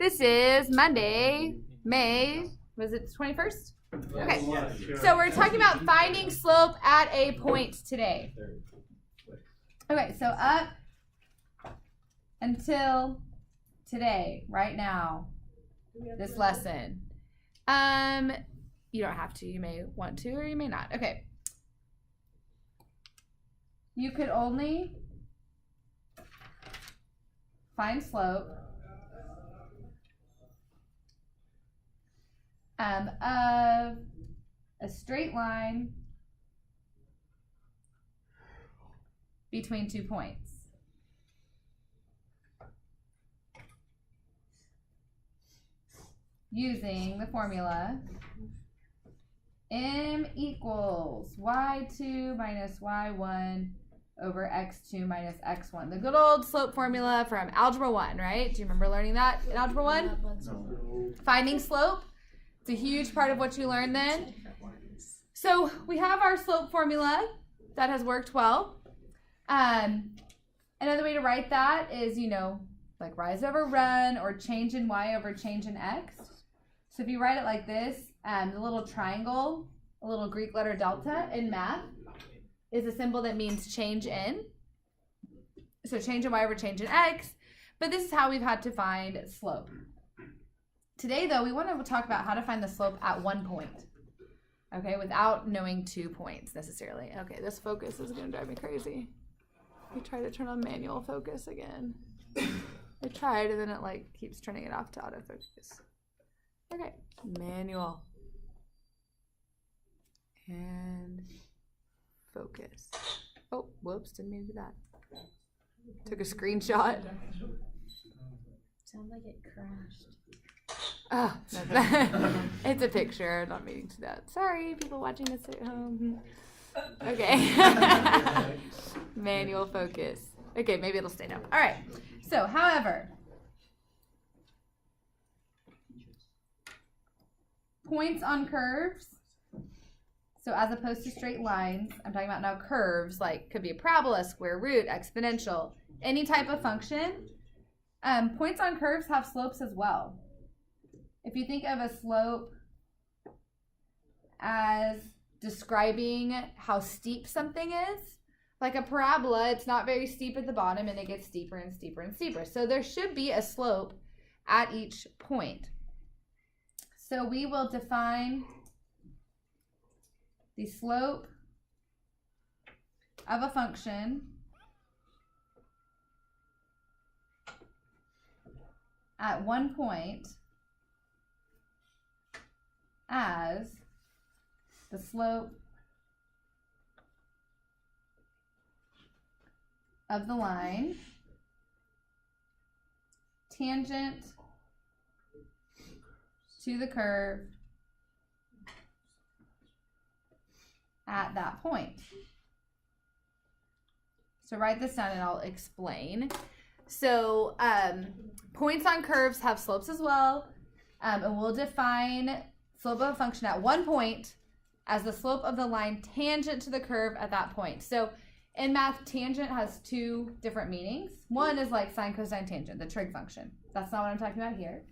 This is Monday, May, was it 21st? Okay, so we're talking about finding slope at a point today. Okay, so up until today, right now, this lesson. You don't have to, you may want to or you may not. Okay. You could only find slope of a straight line between 2 points. Using the formula m equals y2 minus y1 over x2 minus x1. The good old slope formula from Algebra 1, right? Do you remember learning that in Algebra 1? No. Finding slope. It's a huge part of what you learned then. So we have our slope formula that has worked well. Another way to write that is, like rise over run or change in y over change in x. So if you write it like this, the little triangle, a little Greek letter delta in math, is a symbol that means change in. So change in y over change in x. But this is how we've had to find slope. Today, though, we want to talk about how to find the slope at 1 point. Okay, without knowing 2 points necessarily. Okay, this focus is going to drive me crazy. We try to turn on manual focus again. I tried, and then it keeps turning it off to autofocus. Okay, manual. And focus. Oh, whoops, didn't mean to do that. Took a screenshot. Sounds like it crashed. Oh, no. It's a picture, not meaning to that. Sorry, people watching this at home. Okay. Manual focus. Okay, maybe it'll stay down. All right. So, however, points on curves, so as opposed to straight lines, I'm talking about now curves, could be a parabola, square root, exponential, any type of function. Points on curves have slopes as well. If you think of a slope as describing how steep something is, like a parabola, it's not very steep at the bottom and it gets steeper and steeper and steeper. So there should be a slope at each point. So we will define the slope of a function at 1 point as the slope of the line tangent to the curve at that point. So write this down and I'll explain. So points on curves have slopes as well, and we'll define slope of a function at 1 point as the slope of the line tangent to the curve at that point. So in math, tangent has 2 different meanings. One is like sine, cosine, tangent, the trig function. That's not what I'm talking about here.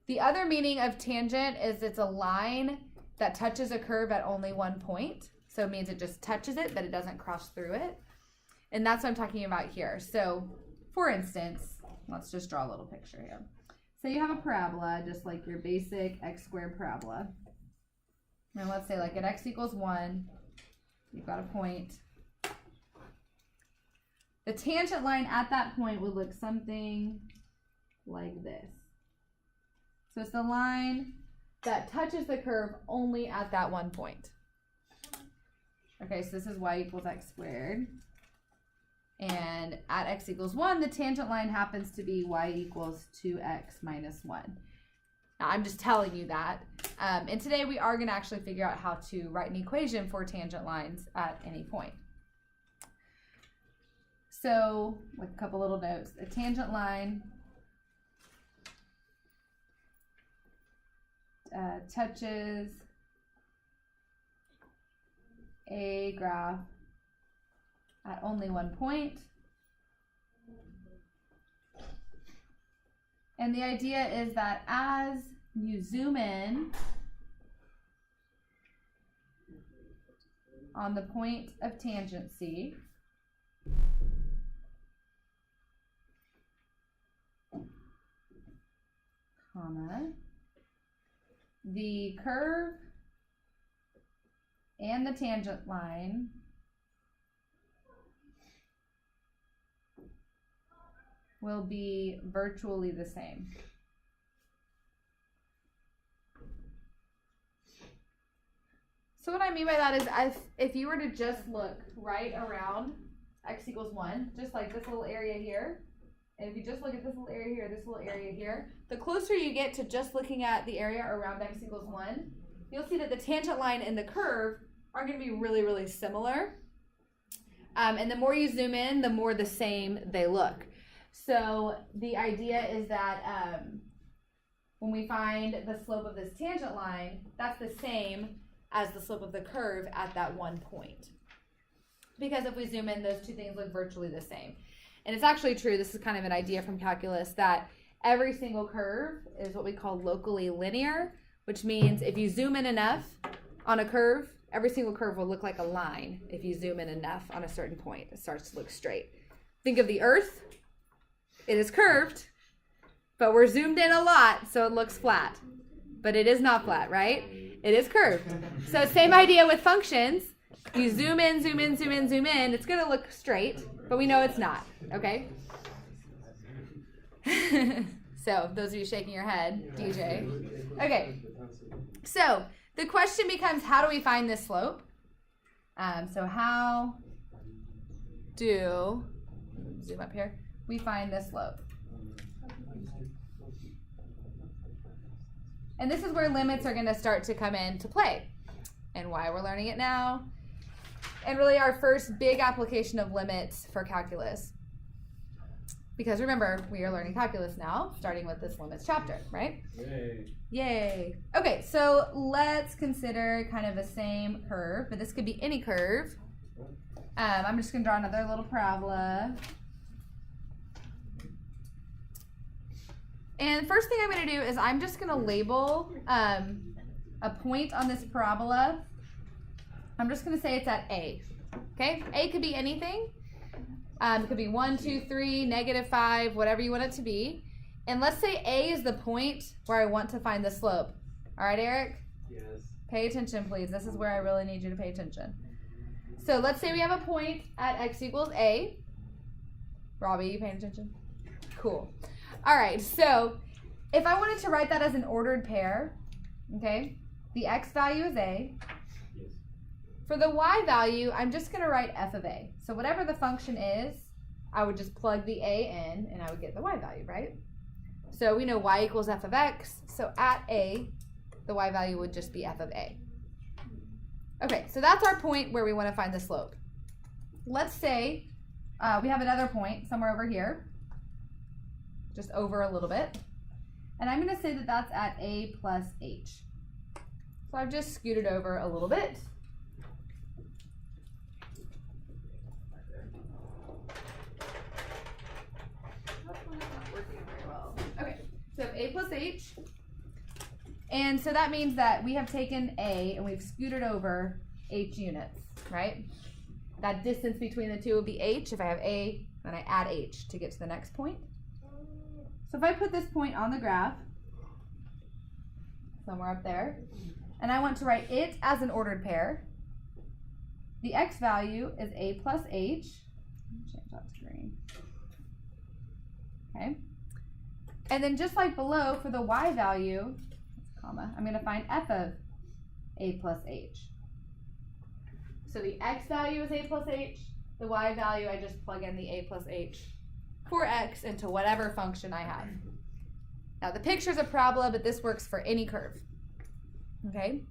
The other meaning of tangent is it's a line that touches a curve at only 1 point. So it means it just touches it, but it doesn't cross through it. And that's what I'm talking about here. So for instance, let's just draw a little picture here. So you have a parabola, just like your basic x squared parabola. And let's say at x equals 1, you've got a point. The tangent line at that point would look something like this. So it's the line that touches the curve only at that 1 point. Okay, so this is y equals x squared. And at x equals 1, the tangent line happens to be y equals 2x minus 1. Now, I'm just telling you that. And today we are going to actually figure out how to write an equation for tangent lines at any point. So, a couple little notes. A tangent line touches a graph at only 1 point And the idea is that as you zoom in on the point of tangency, comma, the curve and the tangent line will be virtually the same. So what I mean by that is if you were to just look right around x equals 1, just like this little area here, and if you just look at this little area here, this little area here, the closer you get to just looking at the area around x equals 1, you'll see that the tangent line and the curve are going to be really, really similar. And the more you zoom in, the more the same they look. So the idea is that when we find the slope of this tangent line, that's the same as the slope of the curve at that one point. Because if we zoom in, those two things look virtually the same. And it's actually true, this is kind of an idea from calculus, that every single curve is what we call locally linear, which means if you zoom in enough on a curve, every single curve will look like a line if you zoom in enough on a certain point. It starts to look straight. Think of the Earth. It is curved, but we're zoomed in a lot, so it looks flat. But it is not flat, right? It is curved. So same idea with functions. You zoom in, zoom in, zoom in, zoom in. It's going to look straight, but we know it's not, okay? So those of you shaking your head, DJ. Okay, so the question becomes, how do we find this slope? So how do, zoom up here, we find this slope? And this is where limits are going to start to come into play and why we're learning it now. And really our first big application of limits for calculus. Because remember, we are learning calculus now, starting with this limits chapter, right? Yay. Yay. Okay, so let's consider kind of the same curve, but this could be any curve. I'm just going to draw another little parabola. And first thing I'm going to do is I'm just going to label a point on this parabola. I'm just going to say it's at A. Okay? A could be anything. It could be 1, 2, 3, -5, whatever you want it to be. And let's say A is the point where I want to find the slope. All right, Eric? Yes. Pay attention, please. This is where I really need you to pay attention. So let's say we have a point at x equals A. Robbie, you paying attention? Cool. All right, so if I wanted to write that as an ordered pair, okay, the x value is A. Yes. For the y value, I'm just going to write f of A. So whatever the function is, I would just plug the A in, and I would get the y value, right? So we know y equals f of x, so at A, the y value would just be f of A. Okay, so that's our point where we want to find the slope. Let's say we have another point somewhere over here, just over a little bit. And I'm going to say that that's at A plus h. So I've just scooted over a little bit. Okay, so A plus h. And so that means that we have taken A and we've scooted over h units, right? That distance between the two would be h. If I have A, then I add h to get to the next point. So if I put this point on the graph, somewhere up there, and I want to write it as an ordered pair, the x value is A plus h. Change that to green. Okay. And then just like below, for the y value, comma, I'm going to find f of A plus h. So the x value is A plus h. The y value, I just plug in the A plus h for x into whatever function I have. Now the picture's a parabola, but this works for any curve. Okay?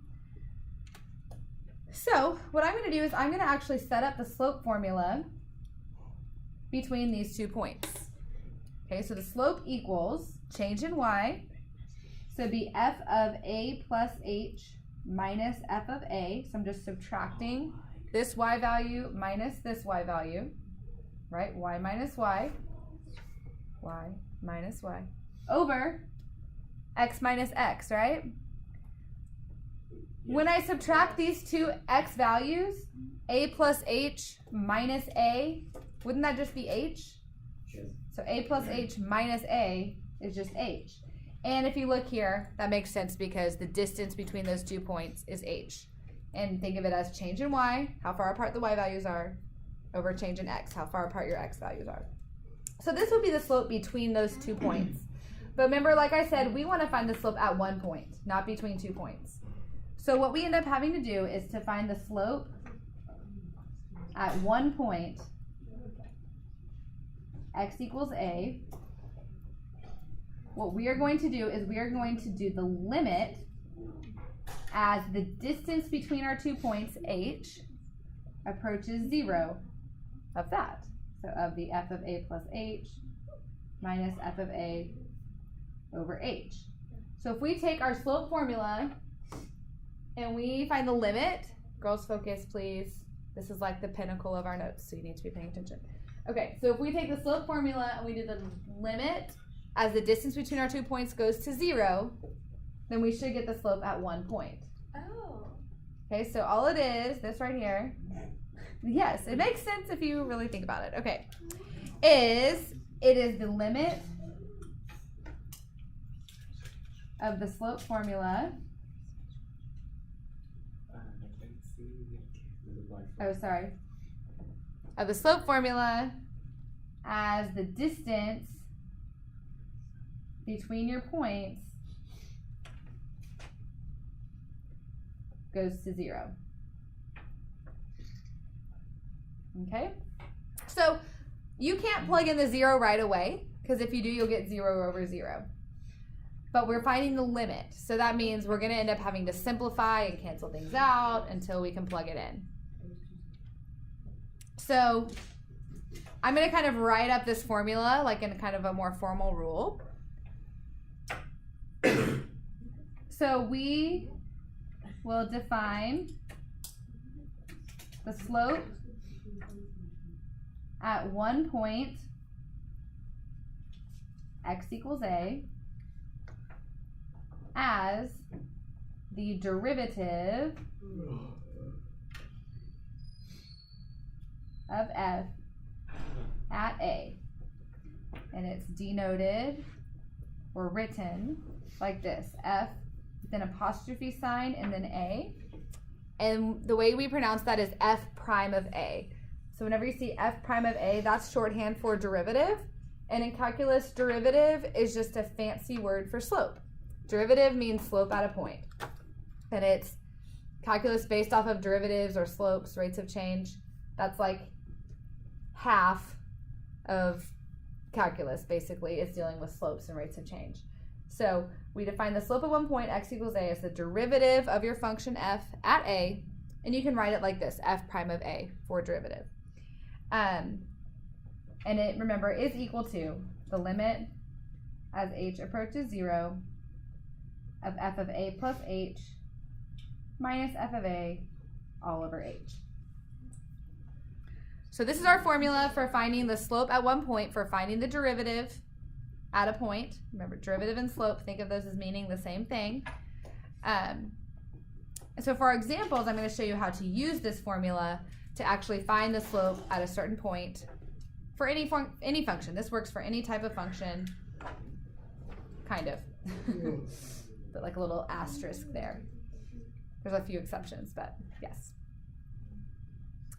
So what I'm going to do is I'm going to actually set up the slope formula between these 2 points. Okay, so the slope equals change in y. So it'd be f of A plus h minus f of A. So I'm just subtracting this y value minus this y value, right? Y minus y, y minus y. over x minus x, right? When I subtract these two x values, a plus h minus a, wouldn't that just be h? So a plus h minus a is just h. And if you look here, that makes sense because the distance between those 2 points is h. And think of it as change in y, how far apart the y values are, over change in x, how far apart your x values are. So this would be the slope between those 2 points. But remember, like I said, we want to find the slope at 1 point, not between 2 points. So what we end up having to do is to find the slope at 1 point, x equals a. What we are going to do is we are going to do the limit as the distance between our 2 points, h, approaches 0 of that. So of the f of a plus h minus f of a over h. So if we take our slope formula and we find the limit, girls focus please. This is like the pinnacle of our notes, so you need to be paying attention. Okay, so if we take the slope formula and we do the limit as the distance between our 2 points goes to 0, then we should get the slope at 1 point. Oh. Okay, so all it is, this right here, yes, it makes sense if you really think about it. Okay, it is the limit of the slope formula. Oh, sorry. Of the slope formula as the distance between your points goes to 0. Okay? So you can't plug in the 0 right away, because if you do, you'll get 0 over 0. But we're finding the limit. So that means we're going to end up having to simplify and cancel things out until we can plug it in. So I'm going to kind of write up this formula like in kind of a more formal rule. So we will define the slope at 1 point, x equals a, as the derivative of f at a. And it's denoted or written like this, f with an apostrophe sign and then a. And the way we pronounce that is f prime of a. So whenever you see f prime of a, that's shorthand for derivative. And in calculus, derivative is just a fancy word for slope. Derivative means slope at a point. And it's calculus based off of derivatives or slopes, rates of change. That's like half of calculus, basically, is dealing with slopes and rates of change. So we define the slope at 1 point, x equals a, as the derivative of your function f at a. And you can write it like this, f prime of a for derivative. And it, remember, is equal to the limit as h approaches 0 of f of a plus h minus f of a all over h. So this is our formula for finding the slope at 1 point, for finding the derivative at a point. Remember, derivative and slope, think of those as meaning the same thing. And so for our examples, I'm going to show you how to use this formula to actually find the slope at a certain point for any function. This works for any type of function, kind of. But like a little asterisk there. There's a few exceptions, but yes.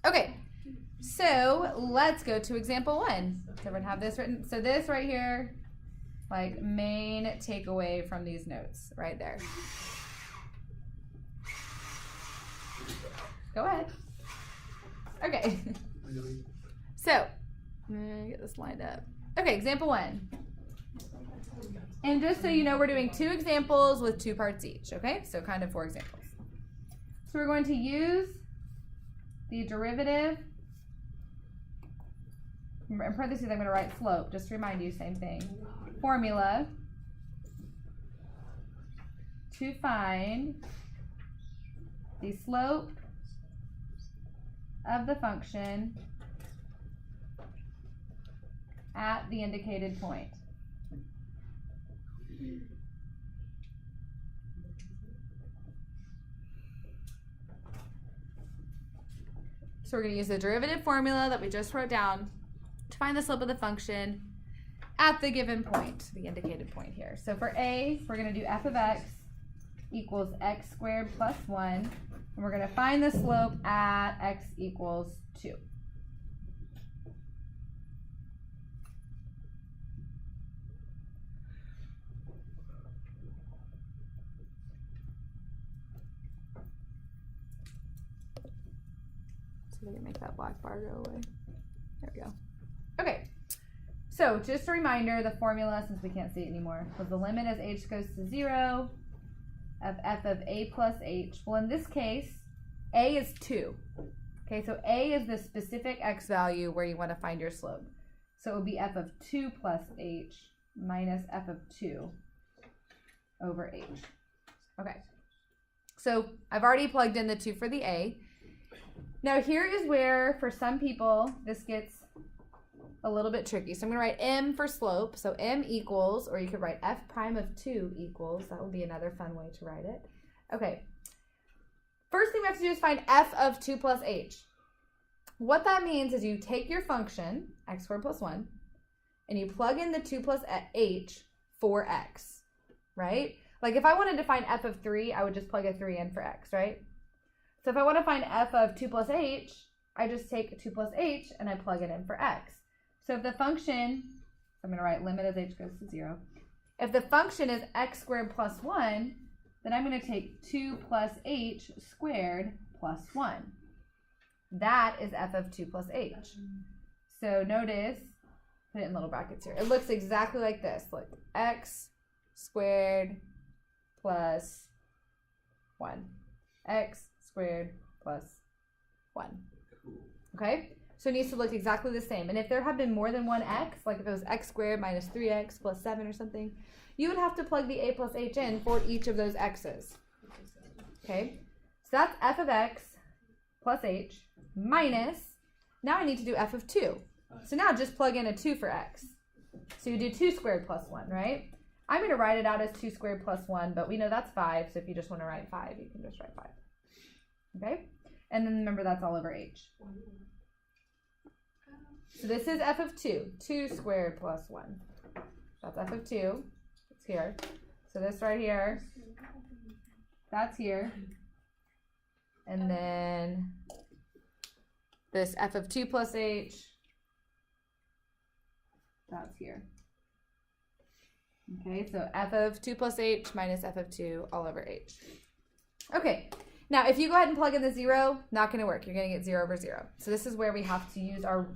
Okay, so let's go to example 1. So we're going to have this written. So this right here, like main takeaway from these notes right there. Go ahead. Okay. So, I'm going to get this lined up. Okay, example 1. And just so you know, we're doing 2 examples with 2 parts each, okay? So kind of 4 examples. So we're going to use the derivative. In parentheses, I'm going to write slope, just to remind you, same thing. Formula to find the slope of the function at the indicated point. So we're going to use the derivative formula that we just wrote down to find the slope of the function at the given point, the indicated point here. So for a, we're going to do f of x equals x squared plus 1. And we're going to find the slope at x equals 2. So we can make that black bar go away. There we go. Okay. So just a reminder, the formula, since we can't see it anymore, was the limit as h goes to 0 of f of a plus h. Well, in this case, a is 2. Okay, so a is the specific x value where you want to find your slope. So it would be f of 2 plus h minus f of 2 over h. Okay, so I've already plugged in the 2 for the a. Now here is where, for some people, this gets a little bit tricky. So I'm going to write m for slope. So m equals, or you could write f prime of 2 equals. That would be another fun way to write it. Okay. First thing we have to do is find f of 2 plus h. What that means is you take your function, x squared plus 1, and you plug in the 2 plus h for x, right? Like if I wanted to find f of 3, I would just plug a 3 in for x, right? So if I want to find f of 2 plus h, I just take 2 plus h and I plug it in for x. So if the function, I'm going to write limit as h goes to 0. If the function is x squared plus 1, then I'm going to take 2 plus h squared plus 1. That is f of 2 plus h. So notice, put it in little brackets here. It looks exactly like this. Look, x squared plus 1. X squared plus 1. Okay? So it needs to look exactly the same. And if there had been more than one x, like if it was x squared minus 3x plus 7 or something, you would have to plug the a plus h in for each of those x's. Okay? So that's f of x plus h minus, now I need to do f of 2. So now just plug in a 2 for x. So you do 2 squared plus 1, right? I'm going to write it out as 2 squared plus 1, but we know that's 5, so if you just want to write 5, you can just write 5. Okay? And then remember that's all over h. So this is f of 2. 2 squared plus 1. That's f of 2. It's here. So this right here, that's here. And then this f of 2 plus h, that's here. Okay, so f of 2 plus h minus f of 2 all over h. Okay, now if you go ahead and plug in the 0, not going to work. You're going to get 0 over 0. So this is where we have to use our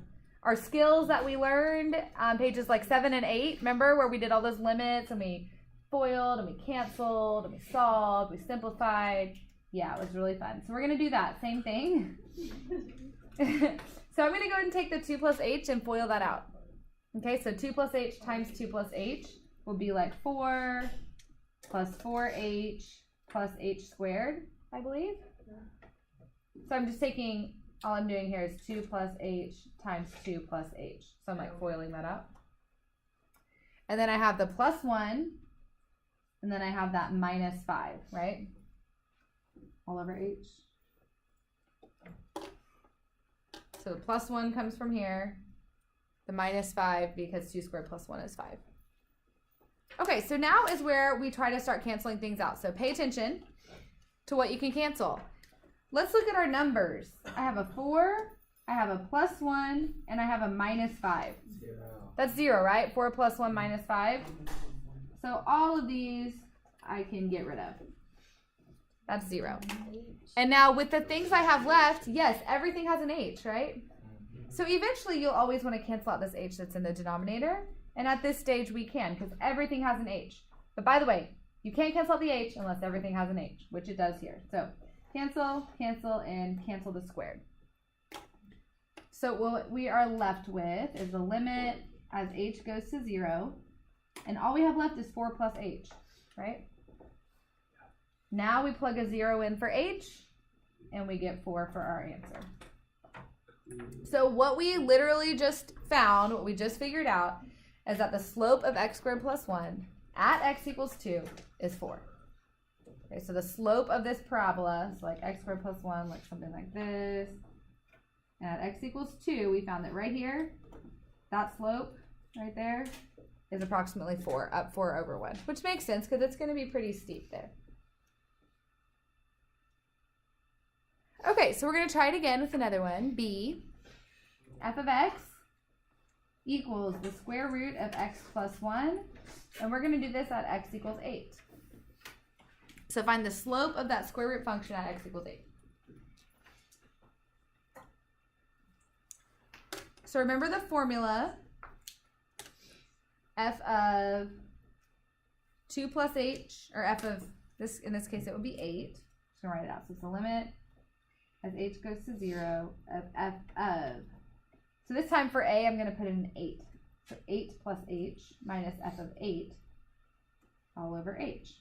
skills that we learned on pages like 7 and 8. Remember where we did all those limits and we FOILed and we canceled and we solved, we simplified. Yeah, it was really fun. So we're going to do that. Same thing. So I'm going to go ahead and take the 2 plus h and FOIL that out. Okay, so 2 plus h times 2 plus h will be like 4 plus 4h plus h squared, I believe. So I'm just taking, all I'm doing here is 2 plus h times 2 plus h. So I'm like FOILing that out. And then I have the plus 1, and then I have that minus 5, right? All over h. So the plus 1 comes from here. The minus 5, because 2 squared plus 1 is 5. Okay, so now is where we try to start canceling things out. So pay attention to what you can cancel. Let's look at our numbers. I have a 4, I have a plus 1, and I have a minus 5. 0. That's 0, right? 4 plus 1 minus 5. So all of these I can get rid of. That's 0. And now with the things I have left, yes, everything has an h, right? So eventually you'll always want to cancel out this h that's in the denominator. And at this stage we can, because everything has an h. But by the way, you can't cancel out the h unless everything has an h, which it does here. So cancel, cancel, and cancel the squared. So what we are left with is the limit as h goes to 0. And all we have left is 4 plus h, right? Now we plug a 0 in for h, and we get 4 for our answer. So what we literally just found, what we just figured out, is that the slope of x squared plus 1 at x equals 2 is 4. Okay, so the slope of this parabola is like x squared plus 1, like something like this. And at x equals 2, we found that right here, that slope right there is approximately 4, up 4 over 1, which makes sense because it's going to be pretty steep there. Okay, so we're going to try it again with another one. B, f of x equals the square root of x plus 1. And we're going to do this at x equals 8. So find the slope of that square root function at x equals 8. So remember the formula. F of 2 plus h, or f of this, in this case it would be 8. Just going to write it out. So it's the limit as h goes to 0 of f of. So this time for a, I'm going to put in an 8. So 8 plus h minus f of 8 all over h.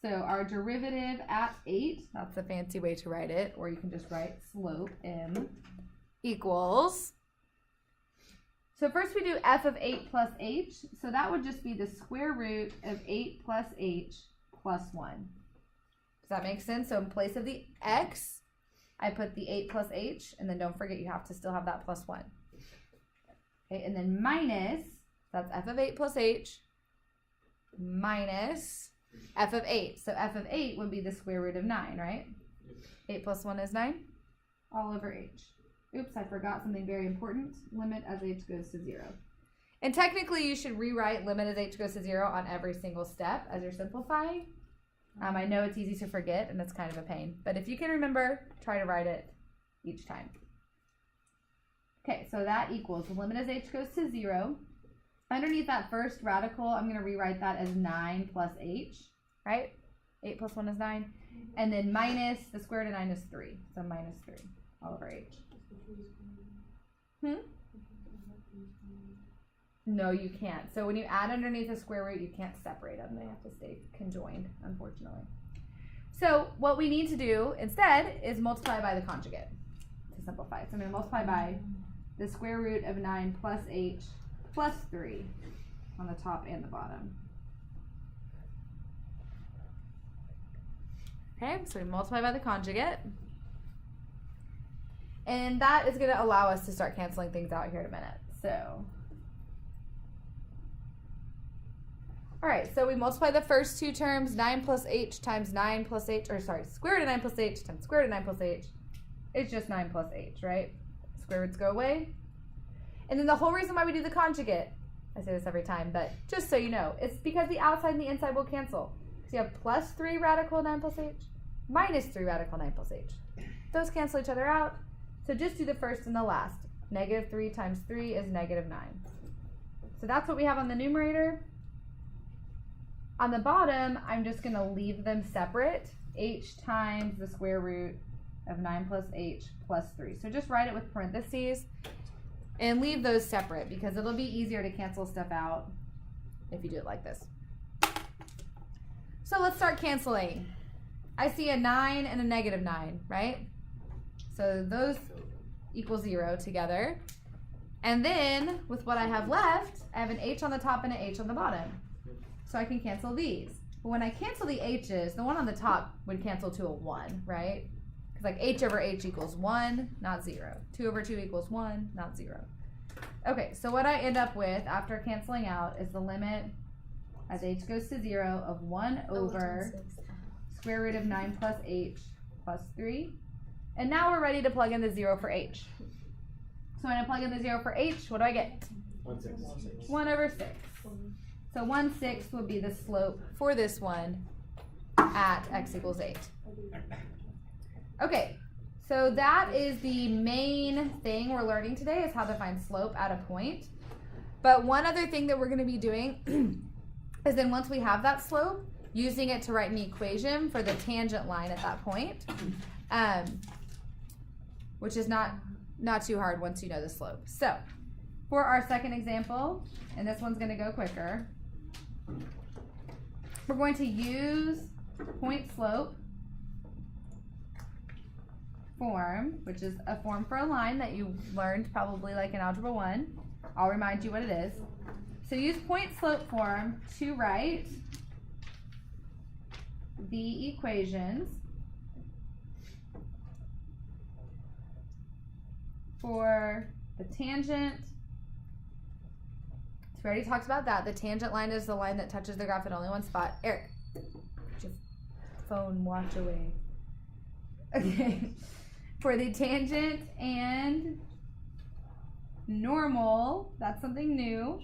So our derivative at 8, that's a fancy way to write it, or you can just write slope m equals. So first we do f of 8 plus h. So that would just be the square root of 8 plus h plus 1. Does that make sense? So in place of the x, I put the 8 plus h, and then don't forget you have to still have that plus 1. Okay, and then minus, that's f of 8 plus h minus f of 8. So f of 8 would be the square root of 9, right? 8 plus 1 is 9, all over h. Oops, I forgot something very important. Limit as h goes to 0. And technically, you should rewrite limit as h goes to 0 on every single step as you're simplifying. I know it's easy to forget, and it's kind of a pain. But if you can remember, try to write it each time. Okay, so that equals the limit as h goes to 0. Underneath that first radical, I'm going to rewrite that as 9 plus h, right? 8 plus 1 is 9. And then minus, the square root of 9 is 3. So minus 3 all over h. No, you can't. So when you add underneath the square root, you can't separate them. They have to stay conjoined, unfortunately. So what we need to do instead is multiply by the conjugate to simplify. So I'm going to multiply by the square root of 9 plus h plus 3 on the top and the bottom. Okay, so we multiply by the conjugate. And that is going to allow us to start canceling things out here in a minute. So, all right, so we multiply the first two terms, 9 plus h times 9 plus h, or sorry, square root of 9 plus h times square root of 9 plus h. It's just 9 plus h, right? Square roots go away. And then the whole reason why we do the conjugate, I say this every time, but just so you know, it's because the outside and the inside will cancel. So you have plus 3 radical 9 plus h, minus 3 radical 9 plus h. Those cancel each other out. So just do the first and the last. Negative 3 times 3 is negative 9. So that's what we have on the numerator. On the bottom, I'm just going to leave them separate. H times the square root of 9 plus h plus 3. So just write it with parentheses and leave those separate because it'll be easier to cancel stuff out if you do it like this. So let's start canceling. I see a 9 and a negative 9, right? So those equal 0 together. And then with what I have left, I have an h on the top and an h on the bottom. So I can cancel these. But when I cancel the h's, the one on the top would cancel to a 1, right? Because like h over h equals 1, not 0. 2 over 2 equals 1, not 0. Okay, so what I end up with after canceling out is the limit as h goes to 0 of 1 over square root of 9 plus h plus 3. And now we're ready to plug in the 0 for h. So when I plug in the 0 for h, what do I get? 1/6. 1 over 6. So 1/6 would be the slope for this one at x equals 8. Okay, so that is the main thing we're learning today is how to find slope at a point. But one other thing that we're going to be doing is then once we have that slope, using it to write an equation for the tangent line at that point, which is not too hard once you know the slope. So for our second example, and this one's going to go quicker, we're going to use point slope form, which is a form for a line that you learned probably like in Algebra 1. I'll remind you what it is. So use point slope form to write the equations for the tangent. So we already talked about that. The tangent line is the line that touches the graph at only one spot. Eric, put your phone watch away. Okay. For the tangent and normal, that's something new.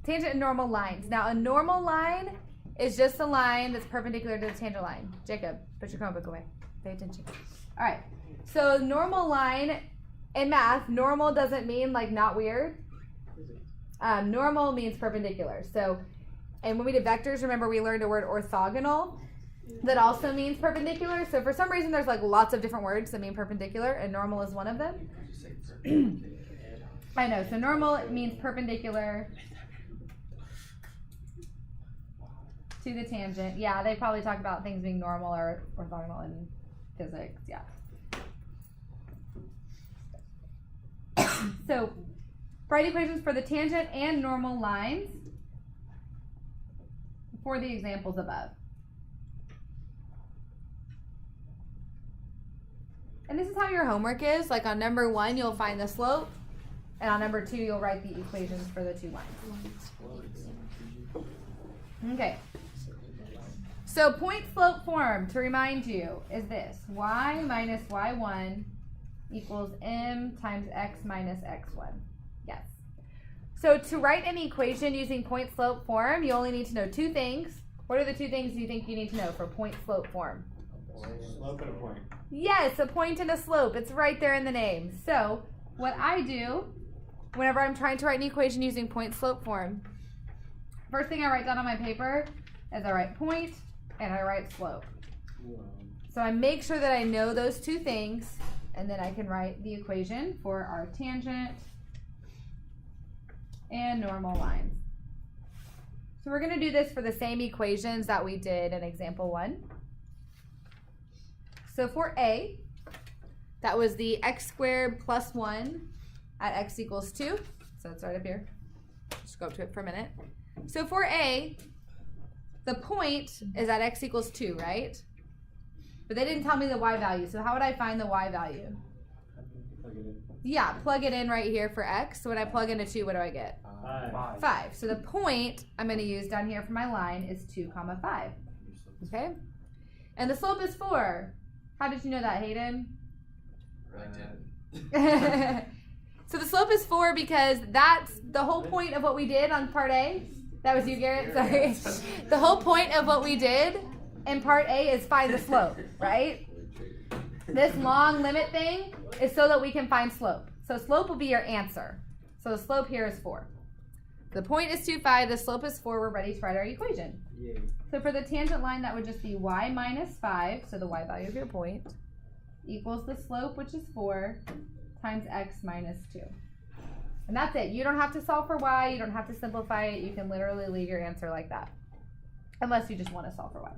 Tangent and normal lines. Now, a normal line is just a line that's perpendicular to the tangent line. Jacob, put your comic book away. Pay attention. All right. So normal line in math, normal doesn't mean like not weird. Normal means perpendicular. So, and when we did vectors, remember we learned a word orthogonal that also means perpendicular. So for some reason, there's like lots of different words that mean perpendicular, and normal is one of them. I know. So normal means perpendicular to the tangent. Yeah, they probably talk about things being normal or orthogonal in physics. Yeah. So write equations for the tangent and normal lines for the examples above. And this is how your homework is. Like on number 1, you'll find the slope. And on number 2, you'll write the equations for the two lines. Okay. So point slope form, to remind you, is this. Y minus y1 equals m times x minus x1. Yes. So to write an equation using point slope form, you only need to know two things. What are the two things you think you need to know for point slope form? Slope and a point. Yes, a point and a slope. It's right there in the name. So what I do whenever I'm trying to write an equation using point slope form, first thing I write down on my paper is I write point and I write slope. So I make sure that I know those two things, and then I can write the equation for our tangent and normal lines. So we're going to do this for the same equations that we did in example 1. So for A, that was the x squared plus 1 at x equals 2. So it's right up here. Just go up to it for a minute. So for A, the point is at x equals 2, right? But they didn't tell me the y value. So how would I find the y value? Plug it in. Yeah, plug it in right here for x. So when I plug in a 2, what do I get? 5. So the point I'm going to use down here for my line is 2 comma 5. Okay? And the slope is 4. How did you know that, Hayden? So the slope is 4 because that's the whole point of what we did on part A. That was you, Garrett? Sorry. The whole point of what we did in part A is find the slope, right? This long limit thing is so that we can find slope. So slope will be your answer. So the slope here is 4. The point is 2, 5. The slope is 4. We're ready to write our equation. Yay. So for the tangent line, that would just be y minus 5, so the y value of your point, equals the slope, which is 4, times x minus 2. And that's it. You don't have to solve for y. You don't have to simplify it. You can literally leave your answer like that, unless you just want to solve for y.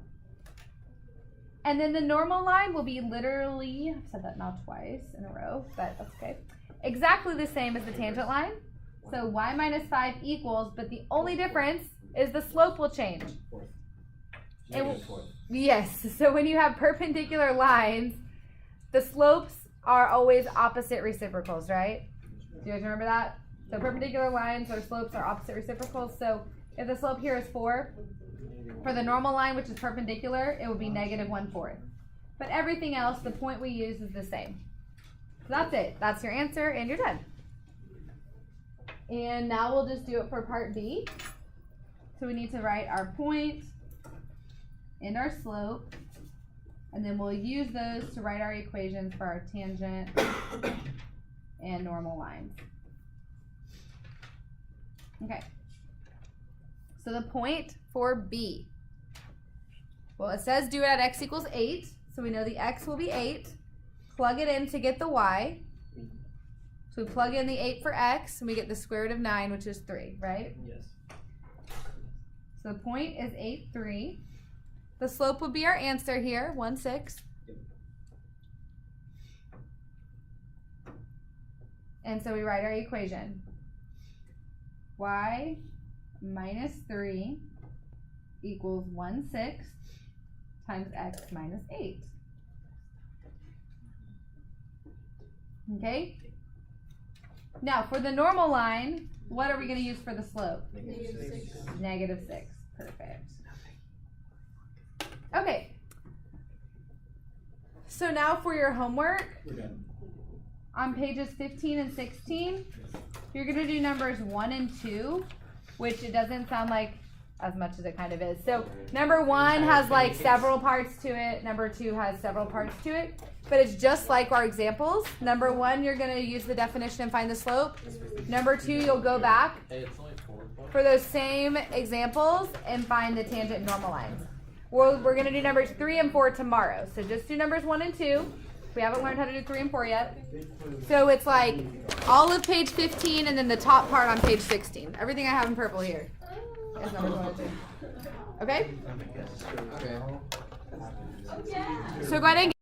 And then the normal line will be literally, I've said that now twice in a row, but that's okay, exactly the same as the tangent line. So y minus 5 equals, but the only difference is the slope will change. It will, yes, so when you have perpendicular lines, the slopes are always opposite reciprocals, right? Do you guys remember that? So perpendicular lines or slopes are opposite reciprocals. So if the slope here is 4, for the normal line, which is perpendicular, it would be negative 1/4. But everything else, the point we use is the same. So that's it. That's your answer, and you're done. And now we'll just do it for part B. So we need to write our point and our slope, and then we'll use those to write our equations for our tangent and normal lines. Okay. So the point for B. Well, it says do it at x equals 8, so we know the x will be 8. Plug it in to get the y. So we plug in the 8 for x, and we get the square root of 9, which is 3, right? Yes. So the point is 8, 3. The slope would be our answer here, 1, 6. And so we write our equation. Y minus 3 equals 1/6 times x minus 8. Okay? Now, for the normal line, what are we going to use for the slope? -6. Perfect. Okay. So now for your homework, We're done. on pages 15 and 16, you're going to do numbers 1 and 2, which it doesn't sound like as much as it kind of is. So number 1 has like several parts to it. Number 2 has several parts to it. But it's just like our examples. Number 1, you're going to use the definition and find the slope. Number 2, you'll go back for those same examples and find the tangent and normal lines. We're going to do numbers 3 and 4 tomorrow. So just do numbers 1 and 2. We haven't learned how to do 3 and 4 yet. So it's like all of page 15 and then the top part on page 16. Everything I have in purple here is numbers 1 and 2. Okay? Okay. So go ahead and